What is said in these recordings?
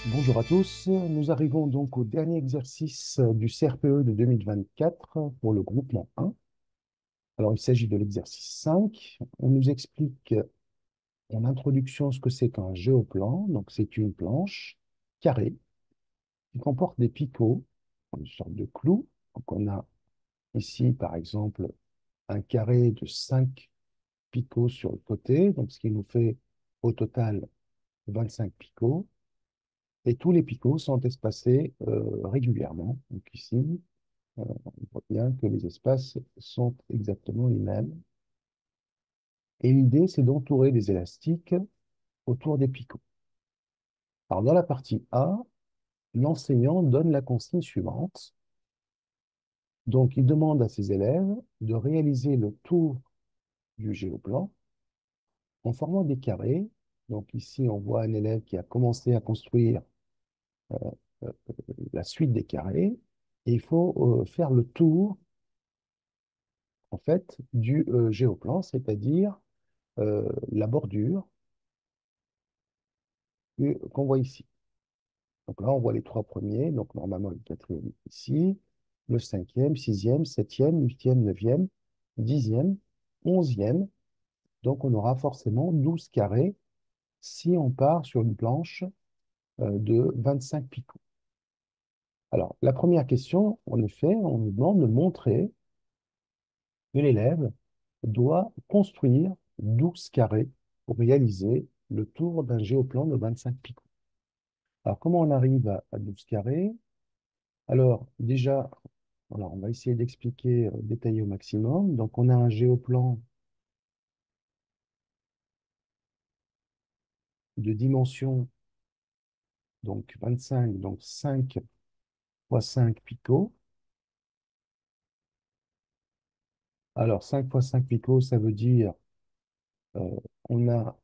Bonjour à tous, nous arrivons donc au dernier exercice du CRPE de 2024 pour le groupement 1. Alors il s'agit de l'exercice 5. On nous explique en introduction ce que c'est qu'un géoplan. Donc c'est une planche carrée qui comporte des picots, une sorte de clous. Donc on a ici par exemple un carré de 5 picots sur le côté, donc ce qui nous fait au total 25 picots. Et tous les picots sont espacés régulièrement. Donc ici, on voit bien que les espaces sont exactement les mêmes. Et l'idée, c'est d'entourer des élastiques autour des picots. Alors dans la partie A, l'enseignant donne la consigne suivante. Donc il demande à ses élèves de réaliser le tour du géoplan en formant des carrés. Donc ici, on voit un élève qui a commencé à construire euh, euh, la suite des carrés. Et il faut faire le tour en fait, du géoplan, c'est-à-dire la bordure qu'on voit ici. Donc là, on voit les trois premiers, donc normalement le quatrième est ici, le cinquième, sixième, septième, huitième, neuvième, dixième, onzième. Donc on aura forcément 12 carrés si on part sur une planche de 25 picots. Alors, la première question, en effet, on nous demande de montrer que l'élève doit construire 12 carrés pour réaliser le tour d'un géoplan de 25 picots. Alors, comment on arrive à 12 carrés? Alors, déjà, voilà, on va essayer d'expliquer, détailler au maximum. Donc, on a un géoplan de dimension donc 25, donc 5 fois 5 picots. Alors, 5 fois 5 picots, ça veut dire euh, on a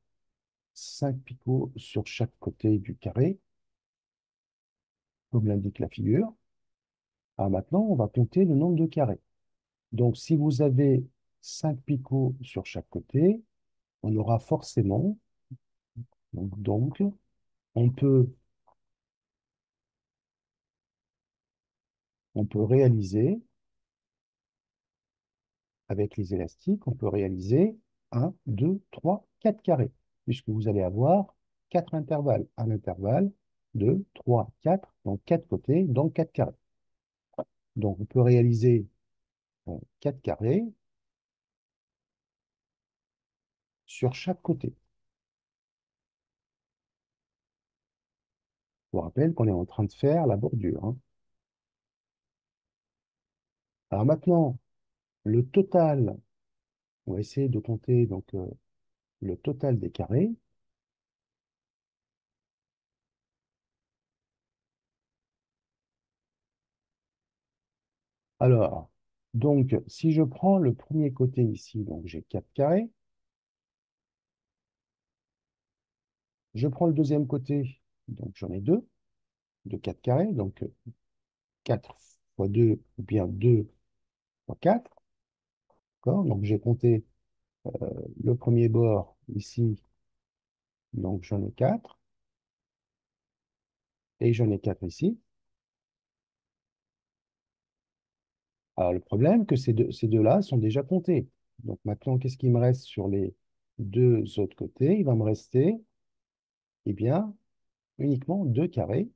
5 picots sur chaque côté du carré, comme l'indique la figure. Alors maintenant, on va compter le nombre de carrés. Donc, si vous avez 5 picots sur chaque côté, on aura forcément, donc, on peut, on peut réaliser, avec les élastiques, on peut réaliser un, 2, 3, 4 carrés, puisque vous allez avoir 4 intervalles. Un intervalle, 2, 3, 4, donc 4 côtés, donc 4 carrés. Donc, on peut réaliser 4 carrés sur chaque côté. Je vous rappelle qu'on est en train de faire la bordure, hein. Alors maintenant, le total, on va essayer de compter donc, le total des carrés. Alors, donc, si je prends le premier côté ici, donc j'ai 4 carrés. Je prends le deuxième côté, donc j'en ai 2 de 4 carrés, donc 4 fois 2 ou bien 2 fois 4. D'accord? Donc j'ai compté le premier bord ici, donc j'en ai 4, et j'en ai 4 ici. Alors le problème, que ces deux-là sont déjà comptés. Donc maintenant, qu'est-ce qui me reste sur les deux autres côtés? Il va me rester, eh bien, uniquement 2 carrés.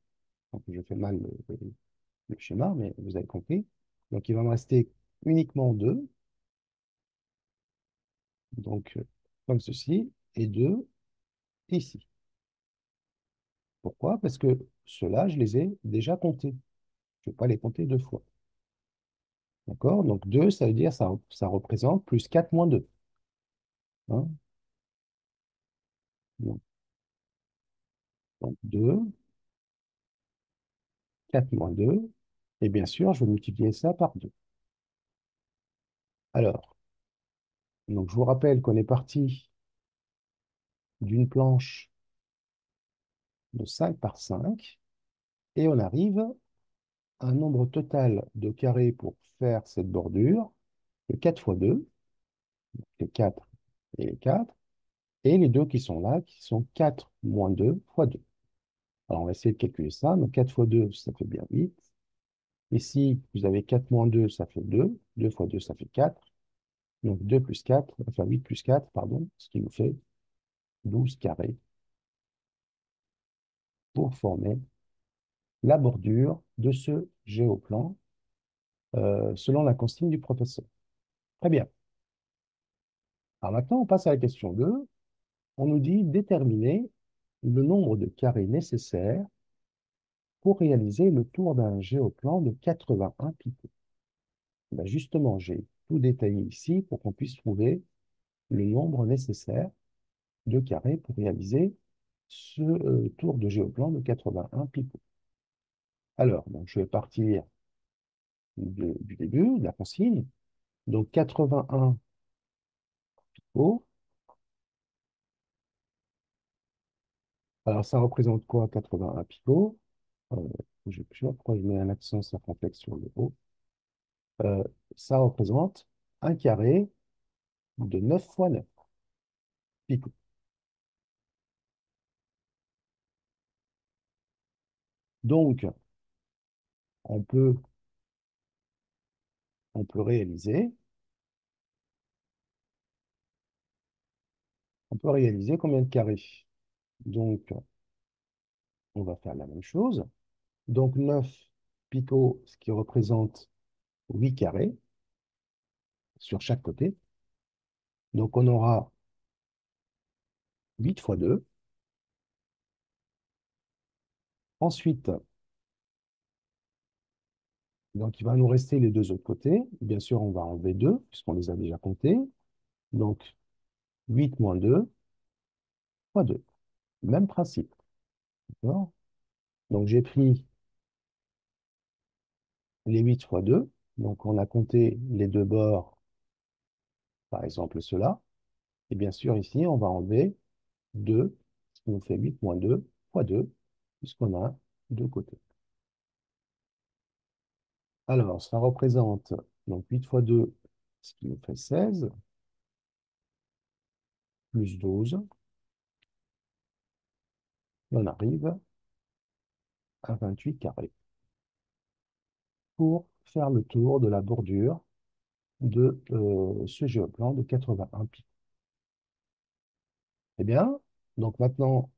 Donc je fais mal le schéma, mais vous avez compris. Donc il va me rester uniquement 2, donc comme ceci, et 2 ici. Pourquoi? Parce que ceux-là, je les ai déjà comptés. Je ne vais pas les compter deux fois. D'accord? Donc 2, ça veut dire ça représente plus 4 moins 2, hein. Donc 2, 4 moins 2. Et bien sûr, je vais multiplier ça par 2. Alors, donc je vous rappelle qu'on est parti d'une planche de 5 par 5 et on arrive à un nombre total de carrés pour faire cette bordure de 4 fois 2, les 4 et les 4, et les deux qui sont là, qui sont 4 moins 2 fois 2. Alors, on va essayer de calculer ça. Donc, 4 fois 2, ça fait bien 8. Ici, vous avez 4 moins 2, ça fait 2. 2 fois 2, ça fait 4. Donc, 2 plus 4, enfin 8 plus 4, pardon, ce qui nous fait 12 carrés pour former la bordure de ce géoplan selon la consigne du professeur. Très bien. Alors maintenant, on passe à la question 2. On nous dit déterminer le nombre de carrés nécessaires pour réaliser le tour d'un géoplan de 81 picots. Ben justement, j'ai tout détaillé ici pour qu'on puisse trouver le nombre nécessaire de carrés pour réaliser ce tour de géoplan de 81 picots. Alors, donc, je vais partir du début, de la consigne. Donc, 81 picots. Alors, ça représente quoi, 81 picots? Euh, je ne sais pas pourquoi je mets un accent circonflexe sur le haut. Euh, Ça représente un carré de 9 fois 9 picots. Donc, on peut, on peut réaliser, on peut réaliser combien de carrés? Donc, on va faire la même chose. Donc, 9 picots, ce qui représente 8 carrés sur chaque côté. Donc, on aura 8 fois 2. Ensuite, donc, il va nous rester les deux autres côtés. Bien sûr, on va enlever 2, puisqu'on les a déjà comptés. Donc, 8 moins 2 fois 2. Même principe. D'accord. Donc, j'ai pris les 8 fois 2. Donc, on a compté les deux bords, par exemple ceux-là. Et bien sûr, ici, on va enlever 2, ce qui nous fait 8 moins 2 fois 2, puisqu'on a deux côtés. Alors, ça représente donc 8 fois 2, ce qui nous fait 16, plus 12. Et on arrive à 28 carrés pour faire le tour de la bordure de ce géoplan de 81 pieds. Eh bien, donc maintenant,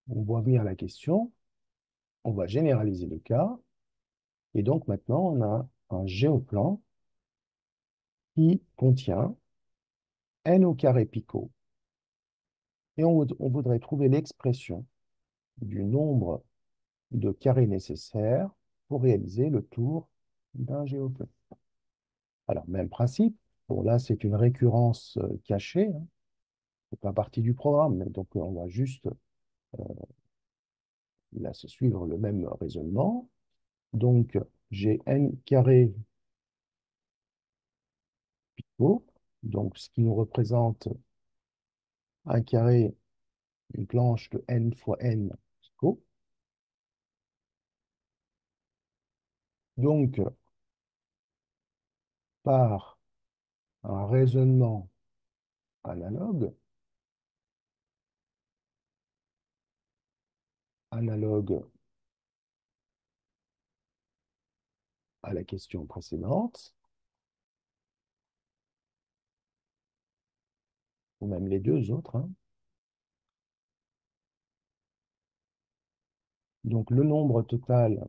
on voit bien la question, on va généraliser le cas, et donc maintenant, on a un géoplan qui contient n au carré picot, et on voudrait trouver l'expression du nombre de carrés nécessaires pour réaliser le tour d'un géoplan. Alors, même principe. Bon, là, c'est une récurrence cachée, hein. C'est pas partie du programme, mais donc on va juste là se suivre le même raisonnement. Donc, j'ai n carré picots, donc ce qui nous représente un carré, une planche de n fois n picots. Donc, par un raisonnement analogue, analogue à la question précédente, ou même les deux autres, hein. Donc, le nombre total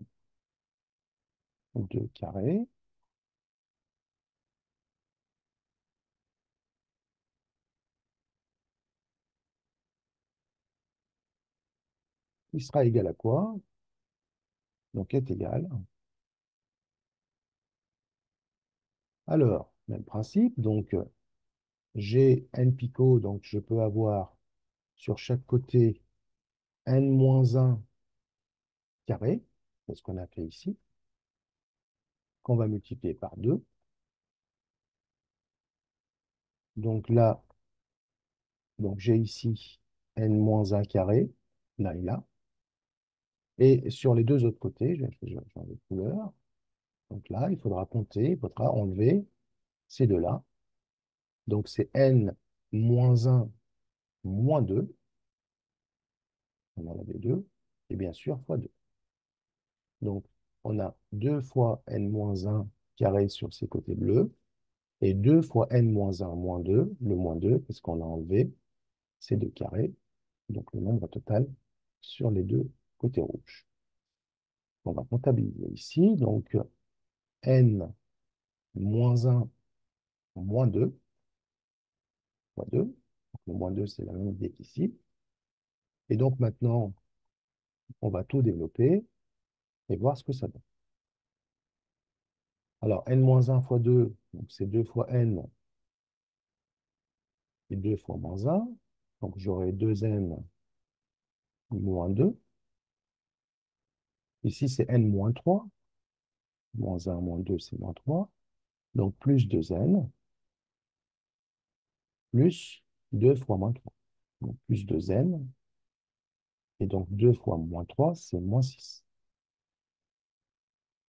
de carrés, il sera égal à quoi? Donc, est égal. Alors, même principe, donc j'ai n picots, donc je peux avoir sur chaque côté n-1 carré, c'est ce qu'on a fait ici, qu'on va multiplier par 2. Donc là, donc j'ai ici n-1 carré, là et là. Et sur les deux autres côtés, je vais changer de couleur. Donc là, il faudra compter, il faudra enlever ces deux-là. Donc c'est n-1 moins 2. On en avait 2. et bien sûr fois 2. Donc, on a 2 fois n-1 carré sur ces côtés bleus, et 2 fois n-1 moins 2, le moins 2, parce qu'on a enlevé ces deux carrés, donc le nombre total sur les deux côtés rouges. On va comptabiliser ici, donc n moins 1 moins 2 fois 2. Donc, le moins 2, c'est la même idée qu'ici. Et donc maintenant, on va tout développer et voir ce que ça donne. Alors, n-1 fois 2, c'est 2 fois n et 2 fois moins 1. Donc, j'aurai 2n moins 2. Ici, c'est n moins 3. Moins 1 moins 2, c'est moins 3. Donc, plus 2n, plus 2 fois moins 3. Donc, plus 2n. Et donc, 2 fois moins 3, c'est moins 6.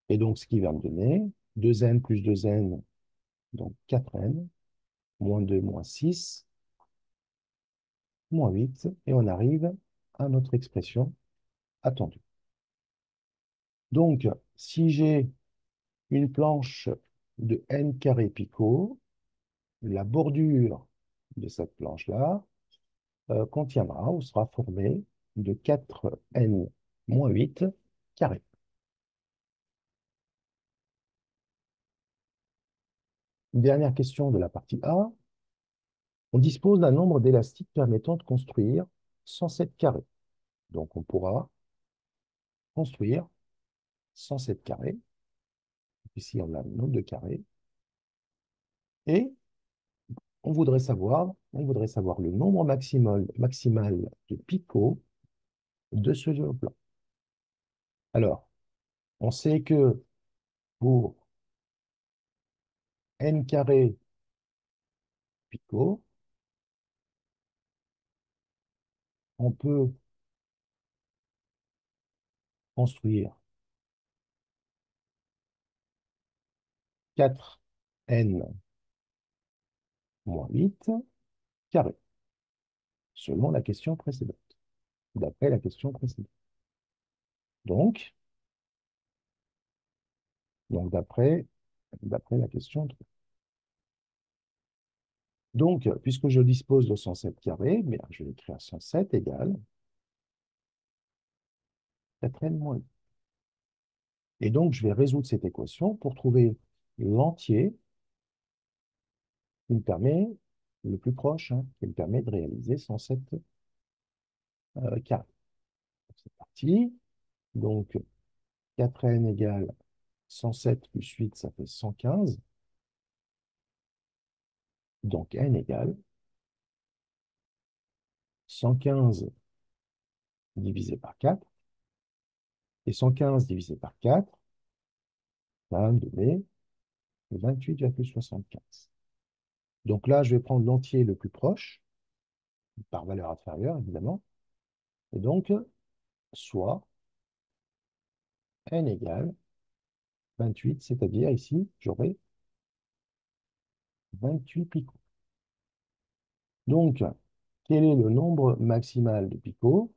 Et donc, ce qui va me donner 2n plus 2n, donc 4n, moins 2, moins 6, moins 8. Et on arrive à notre expression attendue. Donc, si j'ai une planche de n carré picot, la bordure de cette planche-là contiendra ou sera formée de 4n moins 8 carrés. Dernière question de la partie A. On dispose d'un nombre d'élastiques permettant de construire 107 carrés. Donc, on pourra construire 107 carrés. Ici, on a le nombre de carrés. Et on voudrait savoir le nombre maximal de picots de ce géoplan. Alors, on sait que pour n carré picot, on peut construire 4n moins 8 carrés, selon la question précédente, d'après la question précédente. Donc, d'après la question. Donc, puisque je dispose de 107 carrés, bien, je vais écrire 107 égale 4n moins 8. Et donc, je vais résoudre cette équation pour trouver l'entier qui me permet, le plus proche, qui me permet de réaliser 107 carrés. C'est parti. Donc, 4n égale 107 plus 8, ça fait 115. Donc, n égale 115 divisé par 4. Et 115 divisé par 4 va me donner 28,75. Donc là, je vais prendre l'entier le plus proche, par valeur inférieure, évidemment. Et donc, soit n égale 28, c'est-à-dire ici, j'aurai 28 picots. Donc, quel est le nombre maximal de picots?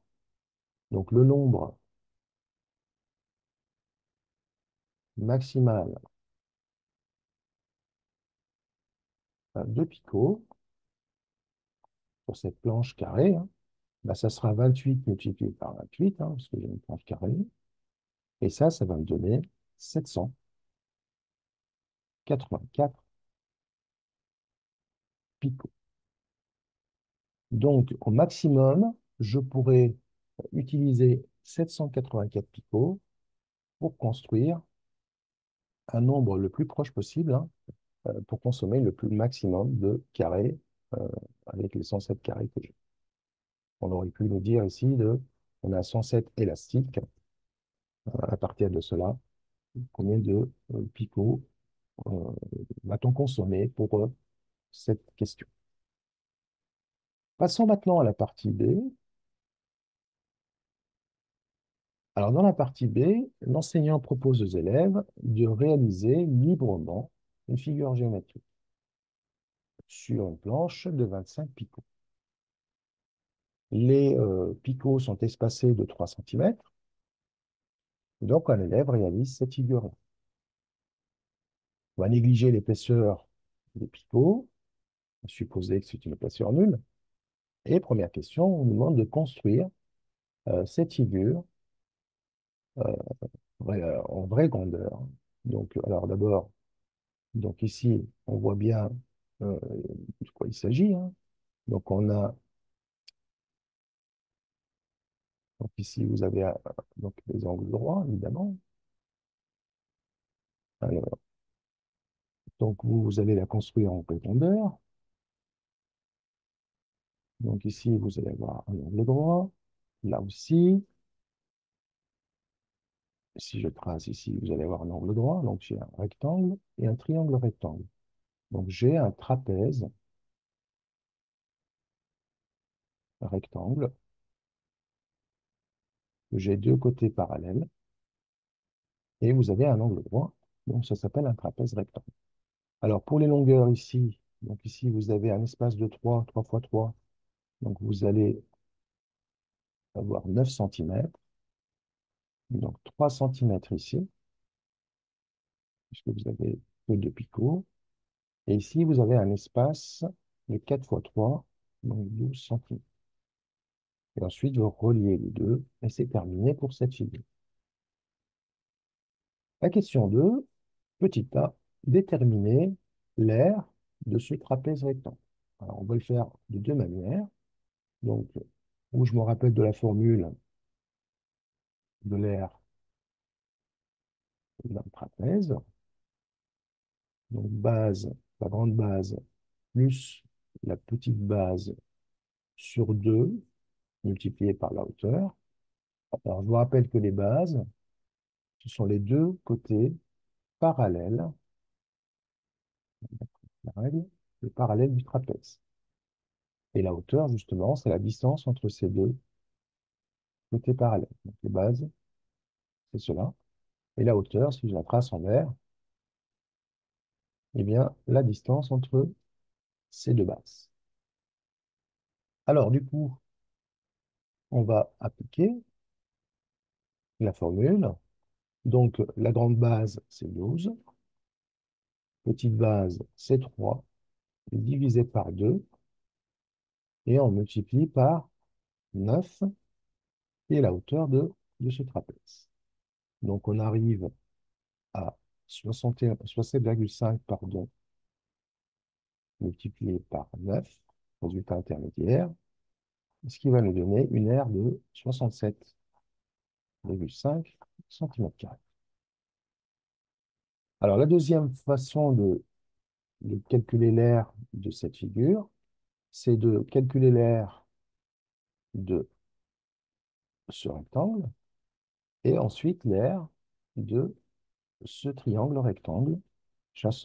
Donc, le nombre maximal de picots pour cette planche carrée, bah, ça sera 28 multiplié par 28, parce que j'ai une planche carrée. Et ça va me donner 784 picots. Donc, au maximum, je pourrais utiliser 784 picots pour construire un nombre le plus proche possible, pour consommer le plus maximum de carrés euh, avec les 107 carrés que j'ai. On aurait pu nous dire ici on a 107 élastiques. À partir de cela, combien de picots va-t-on consommer pour cette question? Passons maintenant à la partie B. Alors, dans la partie B, l'enseignant propose aux élèves de réaliser librement une figure géométrique sur une planche de 25 picots. Les picots sont espacés de 3 cm. Donc, un élève réalise cette figure-là. On va négliger l'épaisseur des picots, supposer que c'est une épaisseur nulle. Et première question, on nous demande de construire cette figure euh, en vraie grandeur. Donc, alors d'abord, donc ici, on voit bien de quoi il s'agit, hein. Donc, donc ici, vous avez donc les angles droits, évidemment. Alors, donc, vous allez la construire en profondeur. Donc, ici, vous allez avoir un angle droit. Là aussi, si je trace ici, vous allez avoir un angle droit. Donc, j'ai un rectangle et un triangle rectangle. Donc, j'ai un trapèze rectangle. J'ai deux côtés parallèles. Et vous avez un angle droit. Donc, ça s'appelle un trapèze rectangle. Alors, pour les longueurs ici, donc ici, vous avez un espace de 3 fois 3. Donc, vous allez avoir 9 cm. Donc, 3 cm ici, puisque vous avez peu de picots. Et ici, vous avez un espace de 4 fois 3, donc 12 cm. Et ensuite, vous reliez les deux, et c'est terminé pour cette figure. La question 2, petit a, déterminer l'aire de ce trapèze rectangle. Alors, on va le faire de deux manières. Donc, où je me rappelle de la formule de l'aire d'un trapèze. Donc, base, la grande base, plus la petite base sur 2 multiplié par la hauteur. Alors, je vous rappelle que les bases, ce sont les deux côtés parallèles, la règle, le parallèle du trapèze. Et la hauteur, justement, c'est la distance entre ces deux côtés parallèles. Donc, les bases, c'est cela. Et la hauteur, si je la trace en vert, eh bien, la distance entre ces deux bases. Alors, du coup, on va appliquer la formule. Donc, la grande base, c'est 12. Petite base, c'est 3. Divisé par 2. Et on multiplie par 9 et la hauteur de ce trapèze. Donc, on arrive à 67,5, pardon, multiplié par 9, résultat intermédiaire, ce qui va nous donner une aire de 67,5 cm². Alors, la deuxième façon de calculer l'aire de cette figure, c'est de calculer l'aire de ce rectangle et ensuite l'aire de ce triangle rectangle,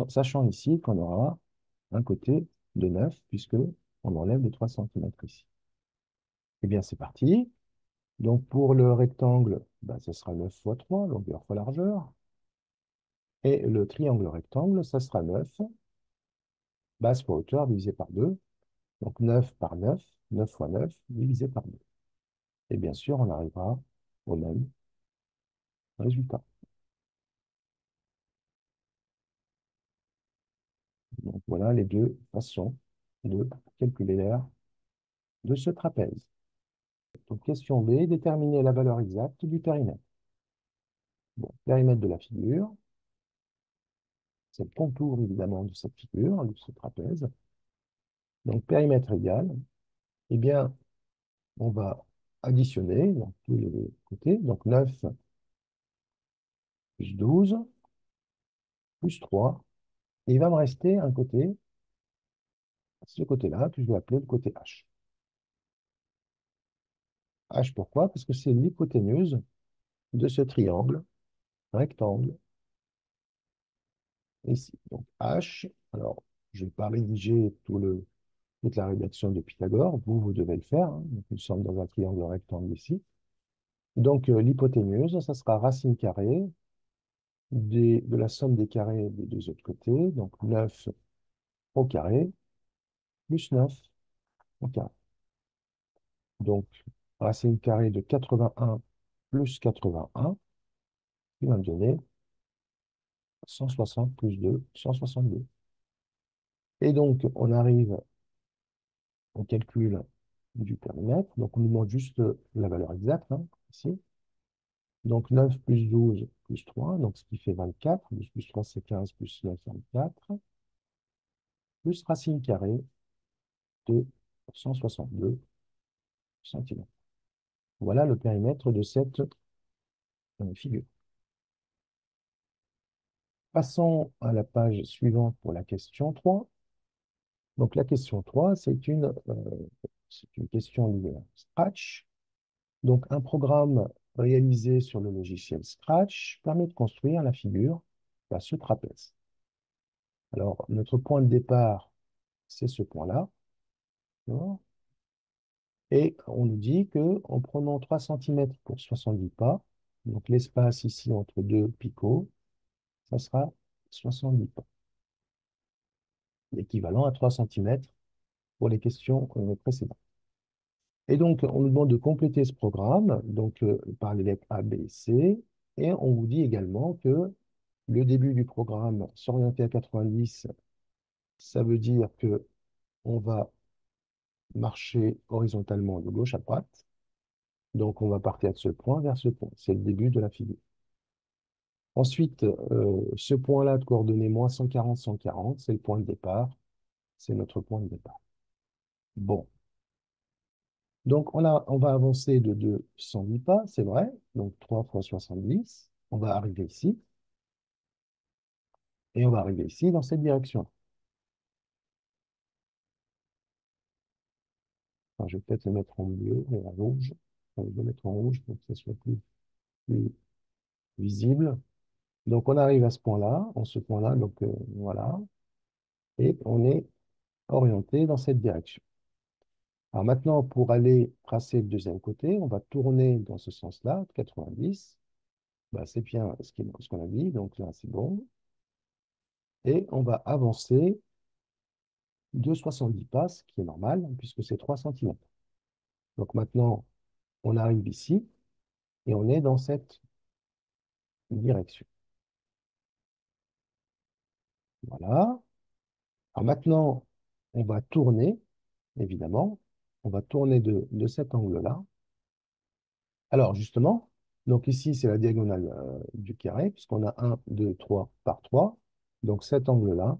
sachant ici qu'on aura un côté de 9 puisque on enlève les 3 cm ici. Eh bien, c'est parti. Donc, pour le rectangle, ben, ce sera 9 fois 3, longueur fois largeur. Et le triangle rectangle, ça sera 9, base fois hauteur divisé par 2. Donc, 9 par 9, 9 fois 9 divisé par 2. Et bien sûr, on arrivera au même résultat. Donc, voilà les deux façons de calculer l'aire de ce trapèze. Donc, question B, déterminer la valeur exacte du périmètre. Bon, périmètre de la figure, c'est le contour évidemment de cette figure, de ce trapèze. Donc, périmètre égal, eh bien, on va additionner donc, tous les côtés. Donc, 9 plus 12 plus 3. Et il va me rester un côté, ce côté-là, que je vais appeler le côté H. H, pourquoi? Parce que c'est l'hypoténuse de ce triangle rectangle ici. Donc, H, alors, je ne vais pas rédiger toute la rédaction de Pythagore. Vous devez le faire, hein. Donc, nous sommes dans un triangle rectangle ici. Donc, l'hypoténuse, ça sera racine carrée de la somme des carrés des deux autres côtés. Donc, 9 au carré plus 9 au carré. Donc, racine carrée de 81 plus 81, qui va me donner 160 plus 2, 162. Et donc, on arrive au calcul du périmètre. Donc, on nous demande juste la valeur exacte, hein, ici. Donc, 9 plus 12 plus 3, donc ce qui fait 24. 12 plus 3, c'est 15, plus 9, 24. Plus racine carrée de 162 centimètres. Voilà le périmètre de cette figure. Passons à la page suivante pour la question 3. Donc, la question 3, c'est une question liée à Scratch. Donc, un programme réalisé sur le logiciel Scratch permet de construire la figure à ce trapèze. Alors, notre point de départ, c'est ce point-là. Et on nous dit que en prenant 3 cm pour 70 pas, donc l'espace ici entre deux picots, ça sera 70 pas, l'équivalent à 3 cm pour les questions précédentes. Et donc, on nous demande de compléter ce programme donc, par les lettres A, B et C. Et on vous dit également que le début du programme, s'orienter à 90, ça veut dire que on va marcher horizontalement de gauche à droite. Donc, on va partir de ce point vers ce point. C'est le début de la figure. Ensuite, ce point-là de coordonnées moins 140, 140, c'est le point de départ. C'est notre point de départ. Bon. Donc, on va avancer de 210 pas, c'est vrai. Donc, 3 fois 70. On va arriver ici. Et on va arriver ici dans cette direction. Enfin, je vais peut-être le mettre en bleu et en rouge. Enfin, je vais le mettre en rouge pour que ce soit plus visible. Donc, on arrive à ce point-là, en ce point-là. Donc, voilà. Et on est orienté dans cette direction. Alors maintenant, pour aller tracer le deuxième côté, on va tourner dans ce sens-là, 90. Bah, c'est bien ce qu'on a dit, donc là, c'est bon. Et on va avancer de 70 pas, ce qui est normal, puisque c'est 3 cm. Donc maintenant, on arrive ici, et on est dans cette direction. Voilà. Alors maintenant, on va tourner, évidemment. On va tourner de cet angle-là. Alors justement, donc ici, c'est la diagonale du carré, puisqu'on a 1, 2, 3 par 3. Donc cet angle-là,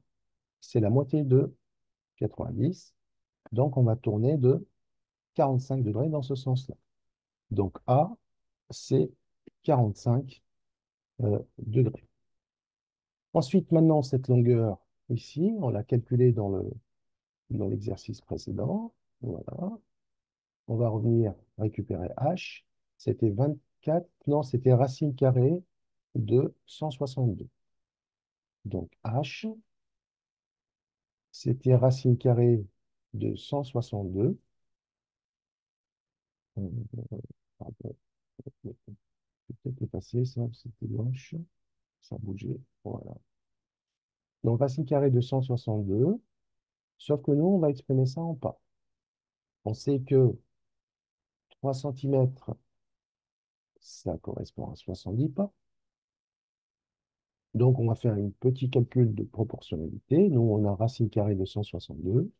c'est la moitié de 90. Donc on va tourner de 45 degrés dans ce sens-là. Donc A, c'est 45 degrés. Ensuite, maintenant, cette longueur ici, on l'a calculée dans l'exercice précédent. Voilà. On va revenir récupérer H. C'était 24, non, c'était racine carrée de 162. Donc H, c'était racine carrée de 162. Pardon, je vais peut-être effacer ça, c'était moche. Ça a bougé. Voilà. Donc racine carrée de 162. Sauf que nous, on va exprimer ça en pas. On sait que 3 cm, ça correspond à 70 pas. Donc, on va faire un petit calcul de proportionnalité. Nous, on a racine carrée de 162.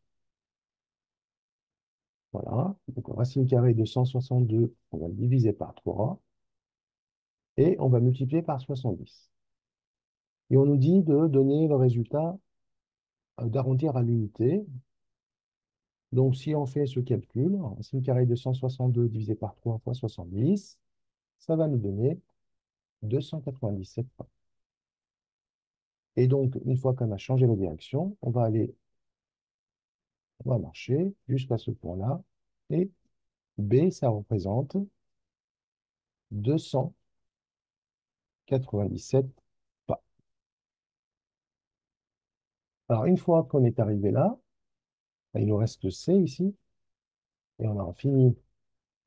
Voilà. Donc, racine carrée de 162, on va le diviser par 3 et on va multiplier par 70. Et on nous dit de donner le résultat, d'arrondir à l'unité. Donc, si on fait ce calcul, racine carrée de 162 divisé par 3 fois 70, ça va nous donner 297 pas. Et donc, une fois qu'on a changé la direction, on va marcher jusqu'à ce point-là. Et B, ça représente 297 pas. Alors, une fois qu'on est arrivé là, il nous reste C ici, et on a fini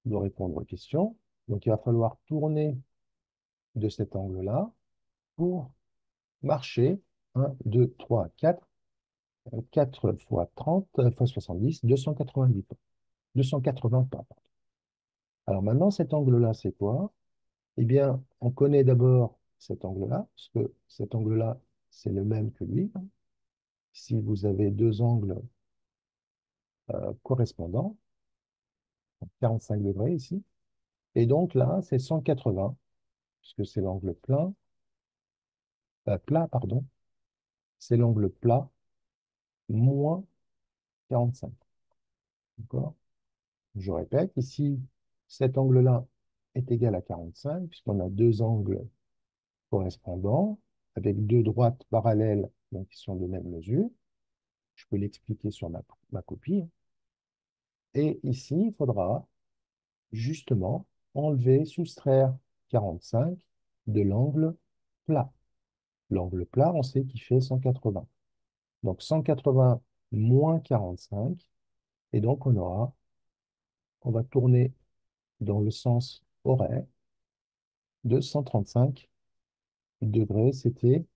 de répondre aux questions. Donc, il va falloir tourner de cet angle-là pour marcher 1, 2, 3, 4, 4 fois 30 fois 70, 290 pas. 280 pas. Alors maintenant, cet angle-là, c'est quoi? Eh bien, on connaît d'abord cet angle-là, parce que cet angle-là, c'est le même que lui. Si vous avez deux angles correspondants, 45 degrés ici, et donc là, c'est 180, puisque c'est l'angle plat, pardon, c'est l'angle plat moins 45. D'accord? Je répète, ici, cet angle-là est égal à 45, puisqu'on a deux angles correspondants, avec deux droites parallèles, donc qui sont de même mesure. Je peux l'expliquer sur ma copie. Et ici, il faudra justement enlever, soustraire 45 de l'angle plat. L'angle plat, on sait qu'il fait 180. Donc 180 moins 45, et donc on va tourner dans le sens horaire de 135 degrés. C'était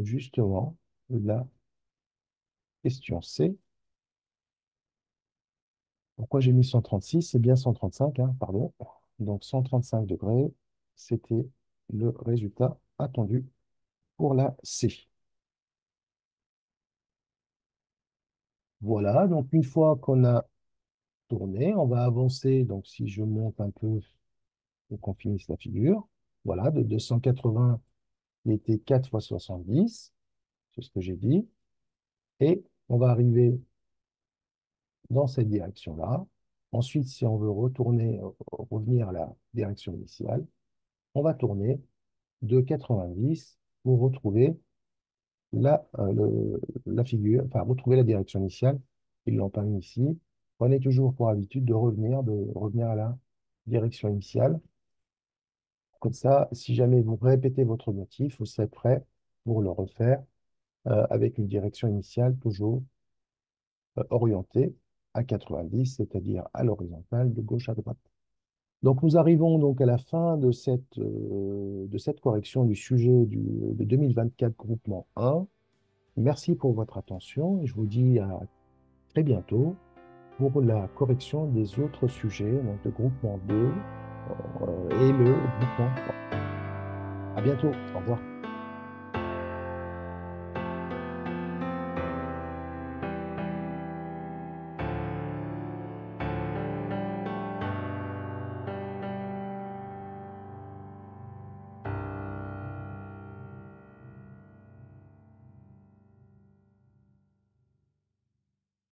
justement la question C. Pourquoi j'ai mis 136? C'est bien 135, hein, pardon. Donc 135 degrés, c'était le résultat attendu pour la C. Voilà, donc une fois qu'on a tourné, on va avancer. Donc si je monte un peu pour qu'on finisse la figure, voilà, de 280, il était 4 fois 70, c'est ce que j'ai dit. Et on va arriver dans cette direction-là. Ensuite, si on veut revenir à la direction initiale, on va tourner de 90 pour retrouver la figure, enfin retrouver la direction initiale. Ils l'ont pas mis ici. Prenez toujours pour habitude de revenir à la direction initiale. Comme ça, si jamais vous répétez votre motif, vous serez prêt pour le refaire avec une direction initiale toujours orientée à 90, c'est-à-dire à l'horizontale, de gauche à droite. Donc nous arrivons donc à la fin de cette correction du sujet de 2024 groupement 1. Merci pour votre attention et je vous dis à très bientôt pour la correction des autres sujets, donc le groupement 2 et le groupement 3. À bientôt, au revoir.